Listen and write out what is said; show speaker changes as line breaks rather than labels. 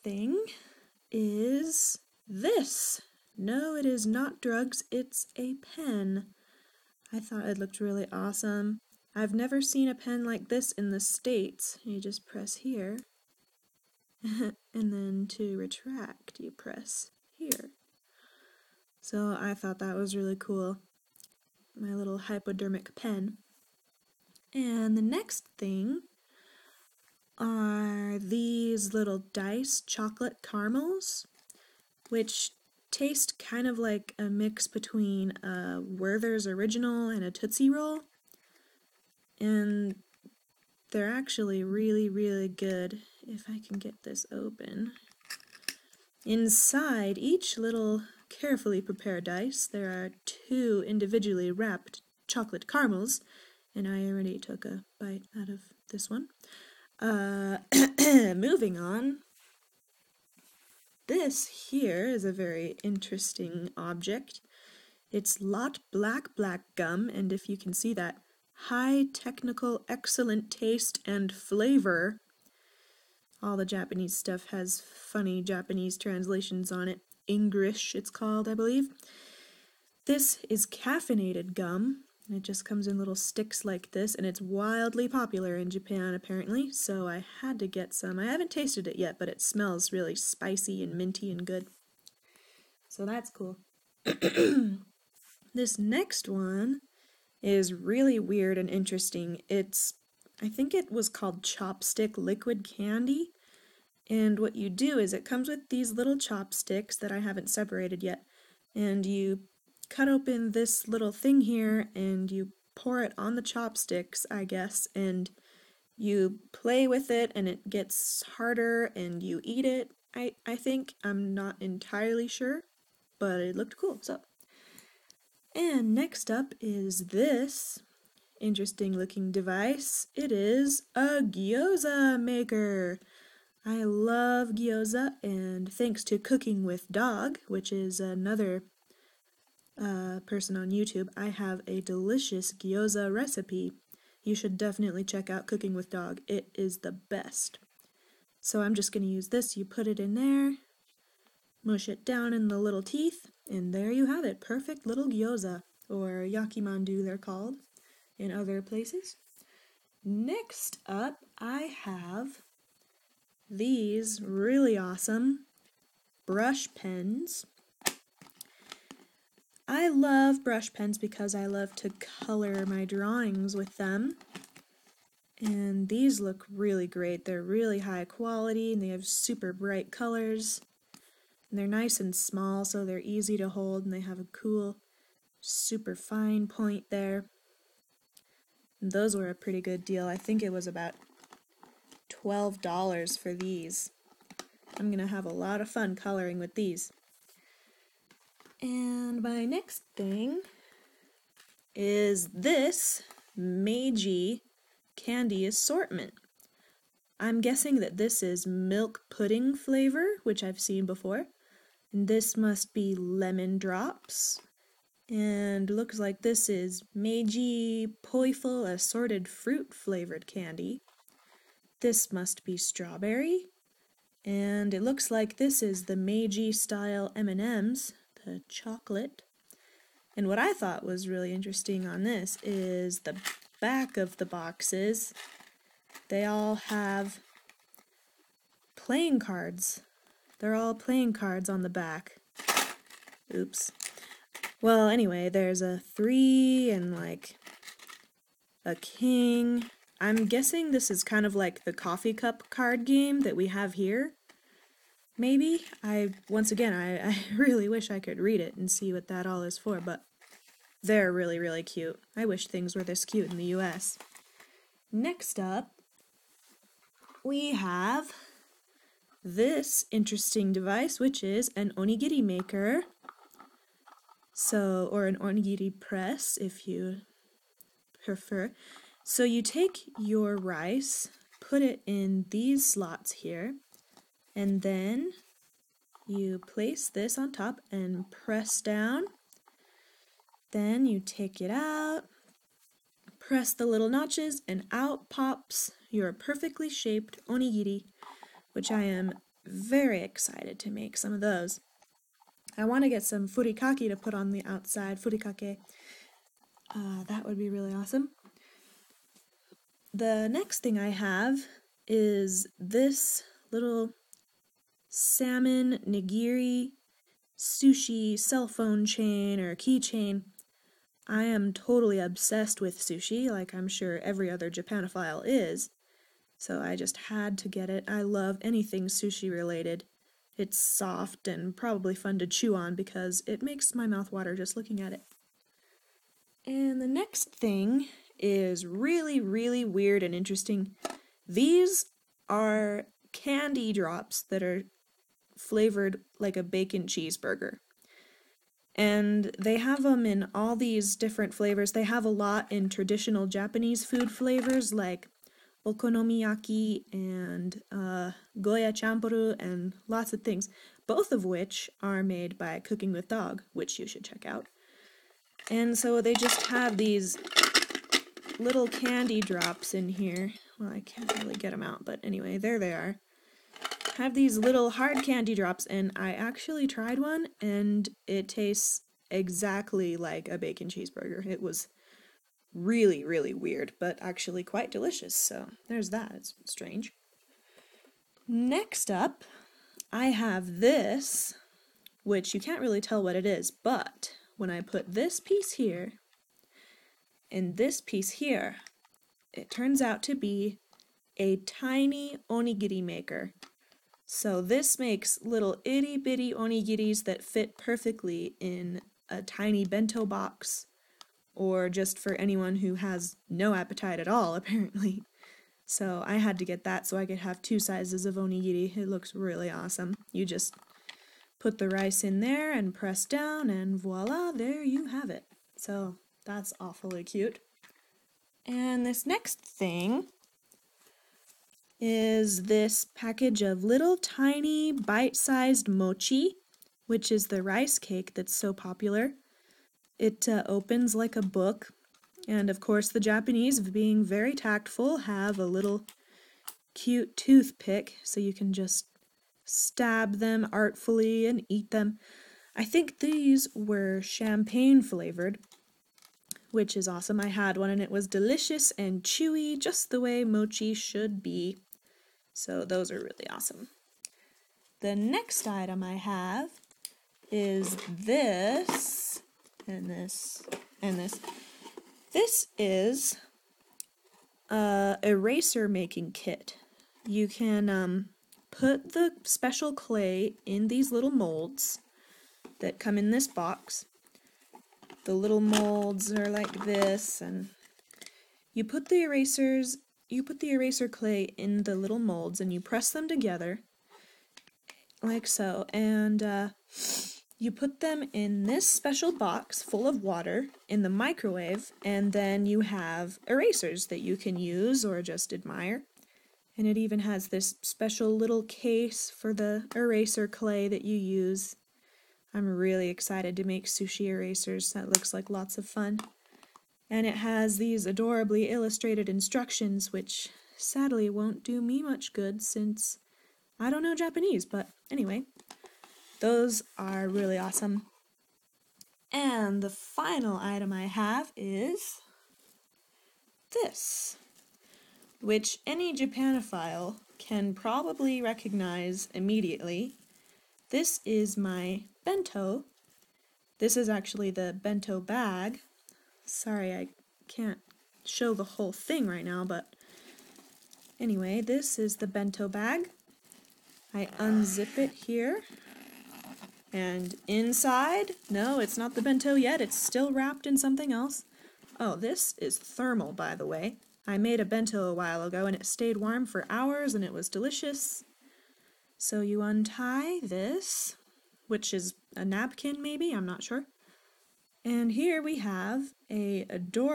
thing is this. No, it is not drugs, it's a pen. I thought it looked really awesome. I've never seen a pen like this in the States. You just press here, and then to retract, you press here. So I thought that was really cool. My little hypodermic pen. And the next thing are these little dice chocolate caramels, which taste kind of like a mix between a Werther's Original and a Tootsie Roll. And they're actually really, really good. If I can get this open. Inside each little carefully prepared dice, there are 2 individually wrapped chocolate caramels, and I already took a bite out of this one. Moving on. This here is a very interesting object. It's Lot Black Gum, and if you can see that, high technical, excellent taste and flavor. All the Japanese stuff has funny Japanese translations on it. English, it's called, I believe. This is caffeinated gum. It just comes in little sticks like this, and it's wildly popular in Japan, apparently, so I had to get some. I haven't tasted it yet, but it smells really spicy and minty and good. So that's cool. This next one is really weird and interesting. I think it was called chopstick liquid candy, and what you do is it comes with these little chopsticks that I haven't separated yet, and you cut open this little thing here and you pour it on the chopsticks, I guess, and you play with it and it gets harder and you eat it. I think. I'm not entirely sure, but it looked cool. And next up is this interesting looking device. It is a gyoza maker. I love gyoza, and thanks to Cooking with Dog, which is another person on YouTube, I have a delicious gyoza recipe. You should definitely check out Cooking with Dog. It is the best. So I'm just going to use this. You put it in there, mush it down in the little teeth, and there you have it. Perfect little gyoza, or yakimandu they're called in other places. Next up, I have these really awesome brush pens. I love brush pens because I love to color my drawings with them. And these look really great. They're really high quality and they have super bright colors. And they're nice and small, so they're easy to hold, and they have a cool, super fine point there. And those were a pretty good deal. I think it was about $12 for these. I'm going to have a lot of fun coloring with these. And my next thing is this Meiji candy assortment. I'm guessing that this is milk pudding flavor, which I've seen before. And this must be lemon drops. And looks like this is Meiji Poiful assorted fruit flavored candy. This must be strawberry. And it looks like this is the Meiji style M&Ms, the chocolate. And what I thought was really interesting on this is the back of the boxes. They all have playing cards. They're all playing cards on the back. Oops. Well, anyway, there's a 3 and like a king. I'm guessing this is kind of like the coffee cup card game that we have here. Maybe. Once again, I really wish I could read it and see what that all is for, but they're really, really cute. I wish things were this cute in the US. Next up, we have this interesting device, which is an onigiri maker. Or an onigiri press, if you prefer. So you take your rice, put it in these slots here, and then you place this on top and press down. Then you take it out, press the little notches, and out pops your perfectly shaped onigiri, which I am very excited to make some of those. I want to get some furikake to put on the outside, furikake. That would be really awesome. The next thing I have is this little salmon nigiri sushi cell phone chain or keychain. I am totally obsessed with sushi, like I'm sure every other Japanophile is, so I just had to get it. I love anything sushi related. It's soft and probably fun to chew on because it makes my mouth water just looking at it. And the next thing is really, really weird and interesting. These are candy drops that are flavored like a bacon cheeseburger. And they have them in all these different flavors. They have a lot in traditional Japanese food flavors like okonomiyaki and goya champuru and lots of things, both of which are made by Cooking with Dog, which you should check out. And so they just have these little candy drops in here. Well, I can't really get them out, but anyway, there they are. Have these little hard candy drops, and I actually tried one, and it tastes exactly like a bacon cheeseburger. It was really, really weird, but actually quite delicious, so there's that. It's strange. Next up, I have this, which you can't really tell what it is, but when I put this piece here and this piece here, it turns out to be a tiny onigiri maker. So this makes little itty-bitty onigiris that fit perfectly in a tiny bento box, or just for anyone who has no appetite at all, apparently. So I had to get that so I could have 2 sizes of onigiri. It looks really awesome. You just put the rice in there and press down, and voila, there you have it. So that's awfully cute. And this next thing is this package of little tiny bite-sized mochi, which is the rice cake that's so popular. It opens like a book, and of course the Japanese, being very tactful, have a little cute toothpick so you can just stab them artfully and eat them. I think these were champagne flavored, which is awesome. I had one and it was delicious and chewy, just the way mochi should be. So those are really awesome. The next item I have is this, and this, and this. This is a eraser making kit. You can put the special clay in these little molds that come in this box. The little molds are like this, and you put the eraser clay in the little molds and you press them together like so, and you put them in this special box full of water in the microwave, and then you have erasers that you can use or just admire. And it even has this special little case for the eraser clay that you use. I'm really excited to make sushi erasers. That looks like lots of fun. And it has these adorably illustrated instructions, which sadly won't do me much good since I don't know Japanese, but anyway, those are really awesome. And the final item I have is this, which any Japanophile can probably recognize immediately. This is my bento. This is actually the bento bag. Sorry, I can't show the whole thing right now, but anyway, this is the bento bag. I unzip it here, and inside, no, it's not the bento yet, it's still wrapped in something else. Oh, this is thermal, by the way. I made a bento a while ago, and it stayed warm for hours, and it was delicious. So you untie this, which is a napkin maybe, I'm not sure. And here we have a adorable